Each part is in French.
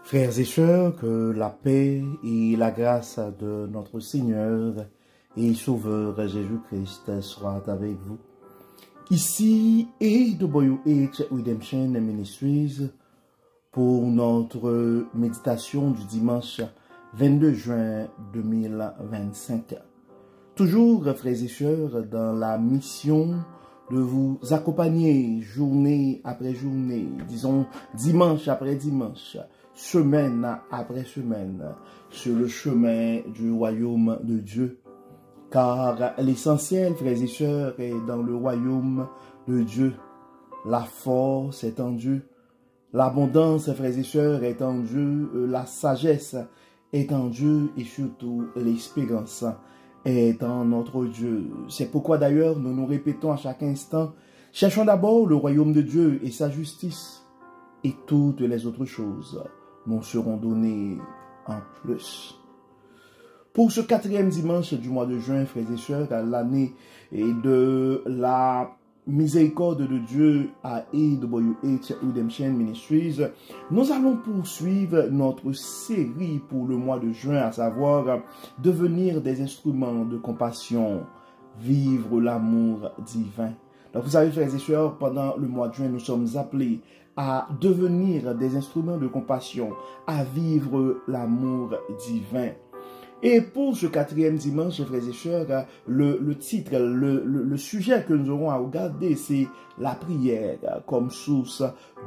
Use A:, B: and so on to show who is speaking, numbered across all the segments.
A: Frères et sœurs, que la paix et la grâce de notre Seigneur et Sauveur Jésus-Christ soient avec vous. Ici AWH Redemption Ministries pour notre méditation du dimanche 22 juin 2025. Toujours, frères et sœurs, dans la mission de vous accompagner journée après journée, disons dimanche après dimanche, semaine après semaine, sur le chemin du royaume de Dieu. Car l'essentiel, frères et sœurs, est dans le royaume de Dieu. La force est en Dieu. L'abondance, frères et sœurs, est en Dieu. La sagesse est en Dieu et surtout l'espérance est en notre Dieu. C'est pourquoi d'ailleurs nous nous répétons à chaque instant, cherchons d'abord le royaume de Dieu et sa justice, et toutes les autres choses nous seront données en plus. Pour ce 4e dimanche du mois de juin, frères et sœurs, à l'année de la miséricorde de Dieu à AWH Redemption Ministries, nous allons poursuivre notre série pour le mois de juin, à savoir devenir des instruments de compassion, vivre l'amour divin. Donc vous savez, frères et sœurs, pendant le mois de juin, nous sommes appelés à devenir des instruments de compassion, à vivre l'amour divin. Et pour ce 4e dimanche, frères et sœurs, le titre, le sujet que nous aurons à regarder, c'est la prière comme source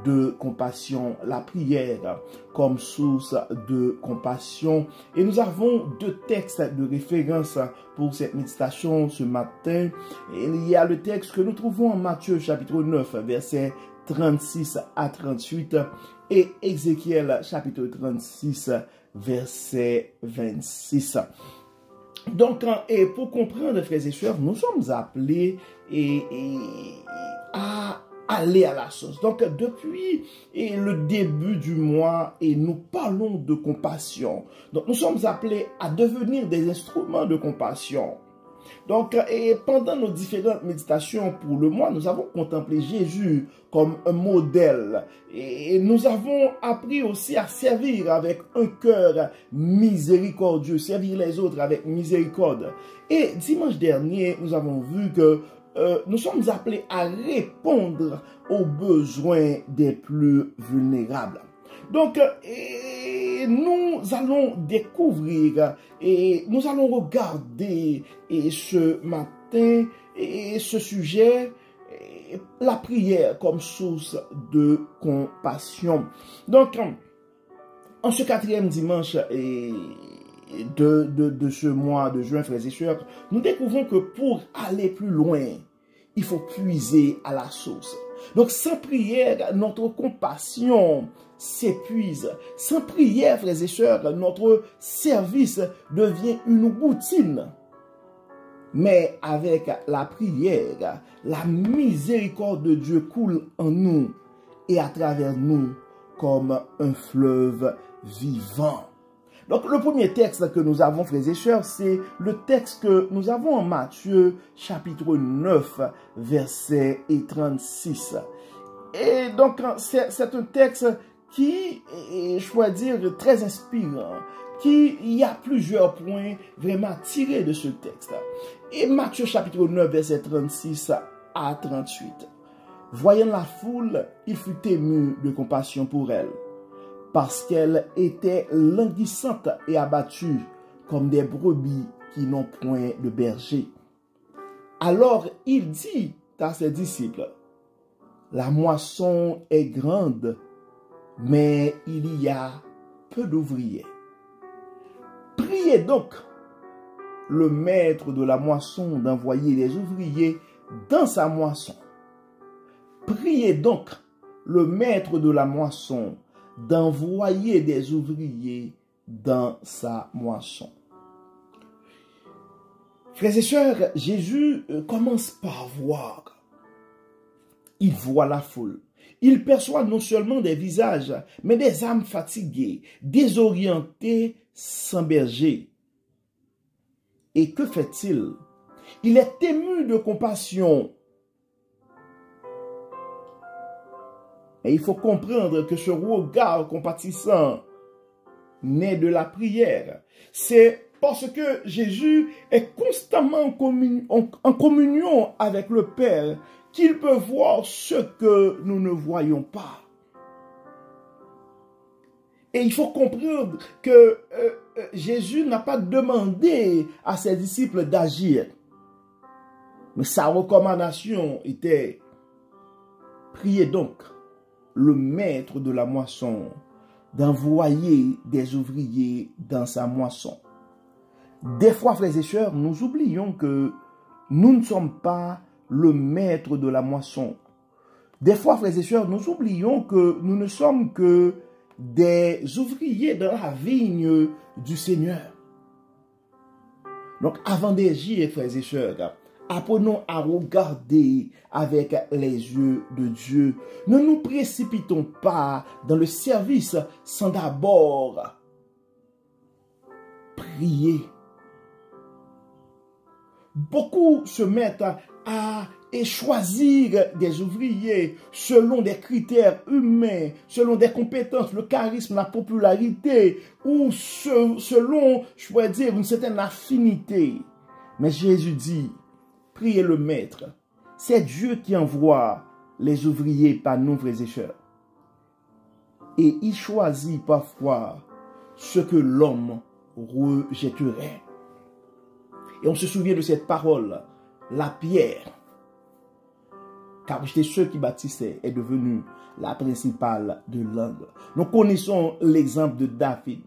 A: de compassion. La prière comme source de compassion. Et nous avons 2 textes de référence pour cette méditation ce matin. Il y a le texte que nous trouvons en Matthieu chapitre 9, versets 36 à 38 et Ézéchiel chapitre 36, verset 26. Donc, et pour comprendre, frères et sœurs, nous sommes appelés à aller à la source. Donc, depuis le début du mois, et nous parlons de compassion. Donc, nous sommes appelés à devenir des instruments de compassion. Donc, et pendant nos différentes méditations pour le mois, nous avons contemplé Jésus comme un modèle. Et nous avons appris aussi à servir avec un cœur miséricordieux, servir les autres avec miséricorde. Et dimanche dernier, nous avons vu que nous sommes appelés à répondre aux besoins des plus vulnérables. Donc, nous allons découvrir et nous allons regarder ce matin ce sujet, la prière comme source de compassion. Donc, en ce 4e dimanche de ce mois de juin, frères et sœurs, nous découvrons que pour aller plus loin, il faut puiser à la source. Donc, sans prière, notre compassion s'épuise. Sans prière, frères et sœurs, notre service devient une routine. Mais avec la prière, la miséricorde de Dieu coule en nous et à travers nous comme un fleuve vivant. Donc, le premier texte que nous avons, frères et sœurs, c'est le texte que nous avons en Matthieu, chapitre 9, verset 36. Et donc, c'est un texte qui est, je dois dire, très inspirant, il y a plusieurs points vraiment tirés de ce texte. Et Matthieu, chapitre 9, verset 36 à 38. Voyant la foule, il fut ému de compassion pour elle, parce qu'elle était languissante et abattue, comme des brebis qui n'ont point de berger. Alors il dit à ses disciples, la moisson est grande, mais il y a peu d'ouvriers. Priez donc le maître de la moisson d'envoyer les ouvriers dans sa moisson. Priez donc le maître de la moisson d'envoyer des ouvriers dans sa moisson. Frères et sœurs, Jésus commence par voir. Il voit la foule. Il perçoit non seulement des visages, mais des âmes fatiguées, désorientées, sans berger. Et que fait-il? Il est ému de compassion. Et il faut comprendre que ce regard compatissant naît de la prière. C'est parce que Jésus est constamment en communion avec le Père qu'il peut voir ce que nous ne voyons pas. Et il faut comprendre que Jésus n'a pas demandé à ses disciples d'agir. Mais sa recommandation était: priez donc le maître de la moisson d'envoyer des ouvriers dans sa moisson. Des fois, frères et sœurs, nous oublions que nous ne sommes pas le maître de la moisson. Des fois, frères et sœurs, nous oublions que nous ne sommes que des ouvriers dans la vigne du Seigneur. Donc, avant d'agir, frères et sœurs, apprenons à regarder avec les yeux de Dieu. Ne nous précipitons pas dans le service sans d'abord prier. Beaucoup se mettent à choisir des ouvriers selon des critères humains, selon des compétences, le charisme, la popularité, ou selon, je pourrais dire, une certaine affinité. Mais Jésus dit: priez le maître. C'est Dieu qui envoie les ouvriers par nous, frères et sœurs. Et il choisit parfois ce que l'homme rejetterait. Et on se souvient de cette parole: la pierre, car c'était ceux qui bâtissaient, est devenue la principale de l'angle. Nous connaissons l'exemple de David.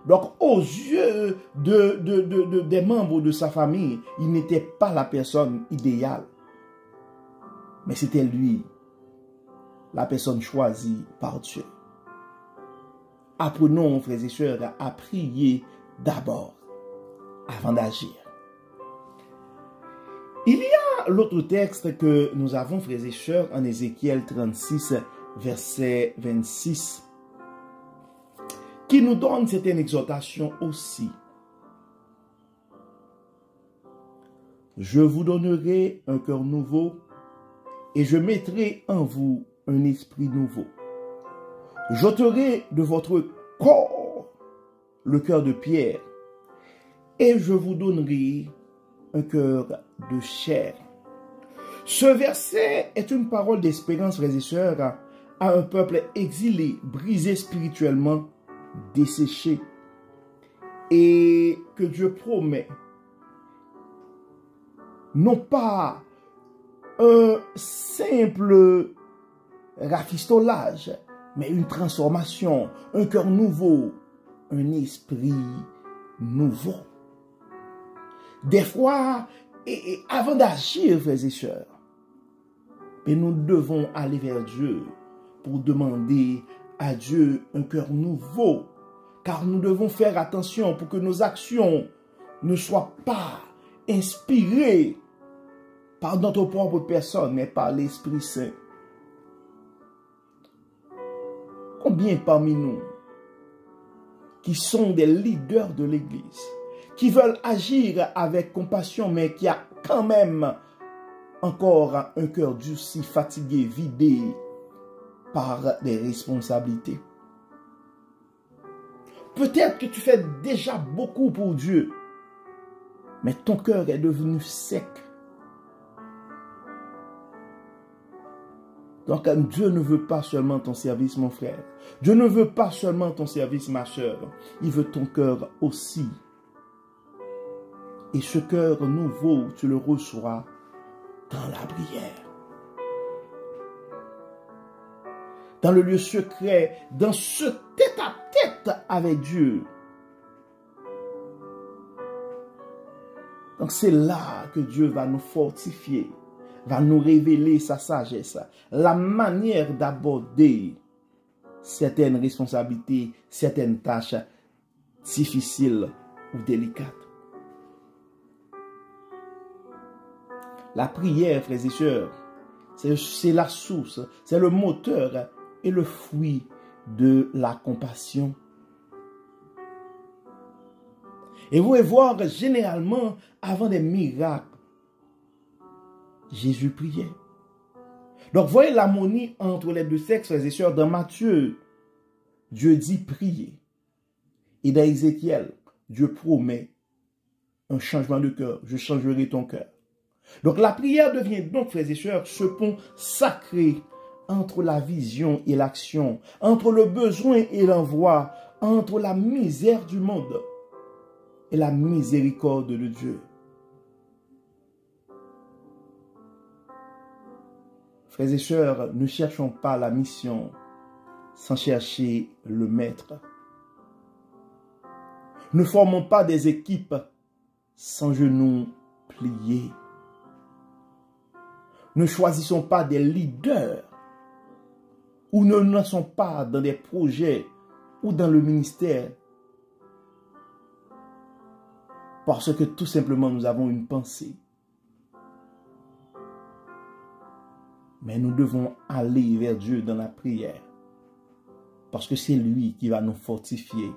A: Donc, aux yeux des membres de sa famille, il n'était pas la personne idéale. Mais c'était lui, la personne choisie par Dieu. Apprenons, frères et sœurs, à prier d'abord, avant d'agir. Il y a l'autre texte que nous avons, frères et sœurs, en Ézéchiel 36, verset 26, qui nous donne certaines exhortations aussi. Je vous donnerai un cœur nouveau et je mettrai en vous un esprit nouveau. J'ôterai de votre corps le cœur de pierre et je vous donnerai un cœur de chair. Ce verset est une parole d'espérance, frères et sœurs, à un peuple exilé, brisé spirituellement, desséché, et que Dieu promet non pas un simple rafistolage, mais une transformation, un cœur nouveau, un esprit nouveau. Des fois, et avant d'agir, frères et sœurs, mais nous devons aller vers Dieu pour demander à Dieu un cœur nouveau, car nous devons faire attention pour que nos actions ne soient pas inspirées par notre propre personne, mais par l'Esprit Saint. Combien parmi nous qui sont des leaders de l'Église, qui veulent agir avec compassion, mais qui a quand même encore un cœur durci, fatigué, vidé par des responsabilités. Peut-être que tu fais déjà beaucoup pour Dieu, mais ton cœur est devenu sec. Donc Dieu ne veut pas seulement ton service, mon frère. Dieu ne veut pas seulement ton service, ma soeur. Il veut ton cœur aussi. Et ce cœur nouveau, tu le reçois dans la prière. Dans le lieu secret, dans ce tête-à-tête avec Dieu. Donc c'est là que Dieu va nous fortifier, va nous révéler sa sagesse, la manière d'aborder certaines responsabilités, certaines tâches difficiles ou délicates. La prière, frères et sœurs, c'est la source, c'est le moteur et le fruit de la compassion. Et vous pouvez voir, généralement, avant des miracles, Jésus priait. Donc, voyez l'harmonie entre les deux sexes, frères et sœurs. Dans Matthieu, Dieu dit prier. Et dans Ézéchiel, Dieu promet un changement de cœur. Je changerai ton cœur. Donc la prière devient donc, frères et sœurs, ce pont sacré entre la vision et l'action, entre le besoin et l'envoi, entre la misère du monde et la miséricorde de Dieu. Frères et sœurs, ne cherchons pas la mission sans chercher le maître. Ne formons pas des équipes sans genoux pliés. Ne choisissons pas des leaders ou ne nous lançons pas dans des projets ou dans le ministère parce que tout simplement nous avons une pensée. Mais nous devons aller vers Dieu dans la prière parce que c'est lui qui va nous fortifier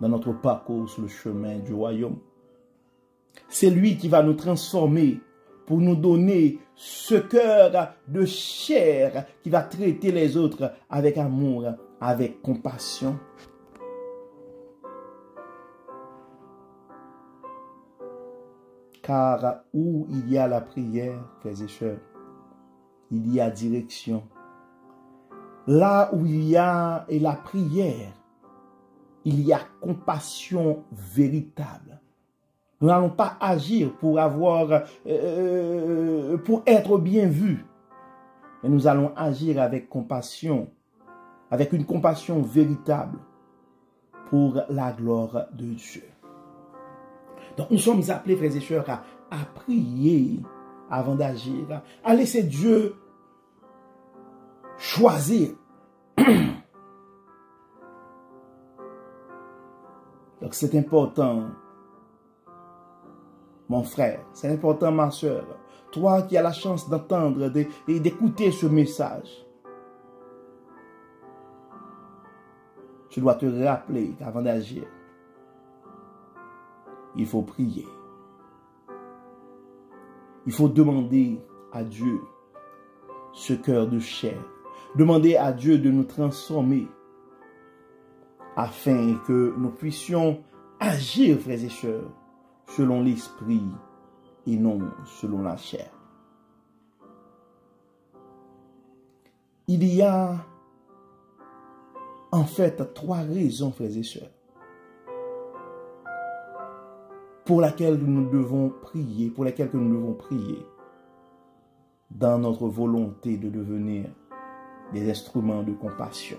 A: dans notre parcours sur le chemin du royaume. C'est lui qui va nous transformer pour nous donner ce cœur de chair qui va traiter les autres avec amour, avec compassion. Car où il y a la prière, frères et sœurs, il y a direction. Là où il y a la prière, il y a compassion véritable. Nous n'allons pas agir pour être bien vus, mais nous allons agir avec compassion, avec une compassion véritable pour la gloire de Dieu. Donc nous sommes appelés, frères et sœurs, à prier avant d'agir, à laisser Dieu choisir. Donc c'est important, mon frère, c'est important, ma soeur, toi qui as la chance d'entendre et d'écouter ce message. Tu dois te rappeler qu'avant d'agir, il faut prier. Il faut demander à Dieu ce cœur de chair. Demander à Dieu de nous transformer afin que nous puissions agir, frères et sœurs, selon l'esprit et non selon la chair. Il y a en fait 3 raisons, frères et sœurs, pour lesquelles nous devons prier, dans notre volonté de devenir des instruments de compassion.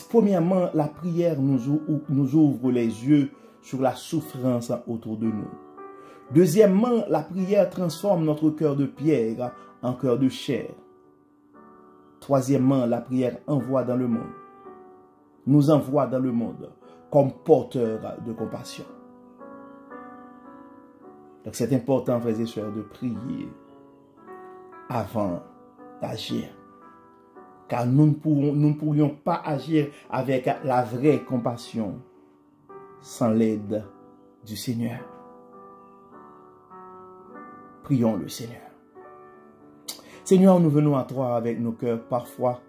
A: Premièrement, la prière nous ouvre les yeux sur la souffrance autour de nous. Deuxièmement, la prière transforme notre cœur de pierre en cœur de chair. Troisièmement, la prière nous envoie dans le monde comme porteurs de compassion. Donc c'est important, frères et sœurs, de prier avant d'agir. Car nous ne pourrions pas agir avec la vraie compassion sans l'aide du Seigneur. Prions le Seigneur. Seigneur, nous venons à toi avec nos cœurs parfois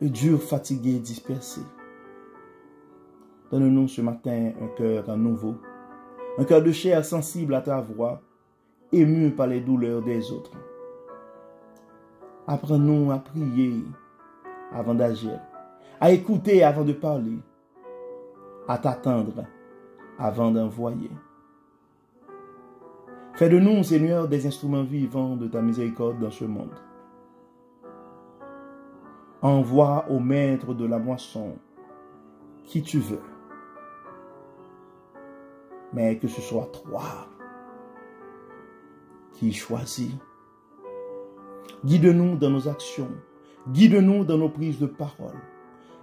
A: durs, fatigués, dispersés. Donne-nous ce matin un cœur nouveau, un cœur de chair sensible à ta voix, ému par les douleurs des autres. Apprends-nous à prier avant d'agir, à écouter avant de parler, à t'attendre avant d'envoyer. Fais de nous, Seigneur, des instruments vivants de ta miséricorde dans ce monde. Envoie au maître de la moisson qui tu veux, mais que ce soit toi qui choisis. Guide-nous dans nos actions, guide-nous dans nos prises de parole,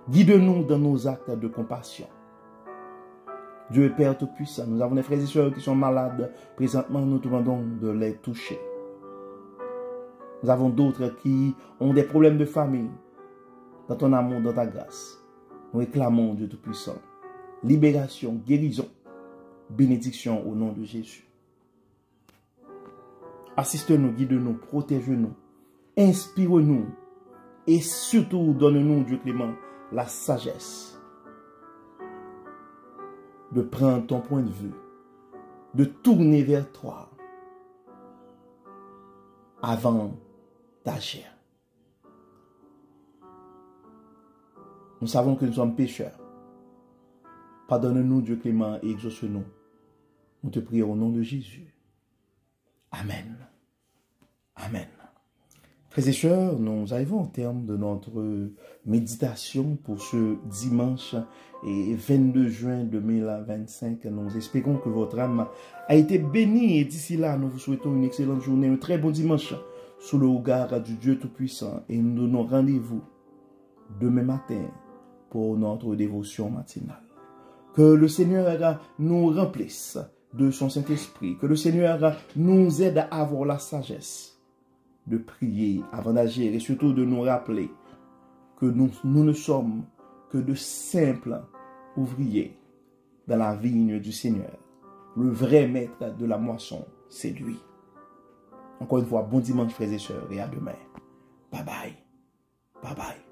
A: guide-nous dans nos actes de compassion. Dieu est Père Tout-Puissant, nous avons des frères et sœurs qui sont malades. Présentement, nous te demandons de les toucher. Nous avons d'autres qui ont des problèmes de famille. Dans ton amour, dans ta grâce, nous réclamons, Dieu Tout-Puissant, libération, guérison, bénédiction au nom de Jésus. Assiste-nous, guide-nous, protège-nous, inspire-nous et surtout donne-nous, Dieu clément, la sagesse de prendre ton point de vue, de tourner vers toi avant d'agir. Nous savons que nous sommes pécheurs. Pardonne-nous, Dieu clément, et exauce-nous. Nous te prions au nom de Jésus. Amen. Amen. Frères et sœurs, nous arrivons au terme de notre méditation pour ce dimanche et 22 juin 2025. Nous espérons que votre âme a été bénie et d'ici là, nous vous souhaitons une excellente journée, un très bon dimanche sous le regard du Dieu Tout-Puissant et nous donnons rendez-vous demain matin pour notre dévotion matinale. Que le Seigneur nous remplisse de son Saint-Esprit, que le Seigneur nous aide à avoir la sagesse de prier avant d'agir et surtout de nous rappeler que nous ne sommes que de simples ouvriers dans la vigne du Seigneur. Le vrai maître de la moisson, c'est lui. Encore une fois, bon dimanche frères et sœurs et à demain. Bye bye. Bye bye.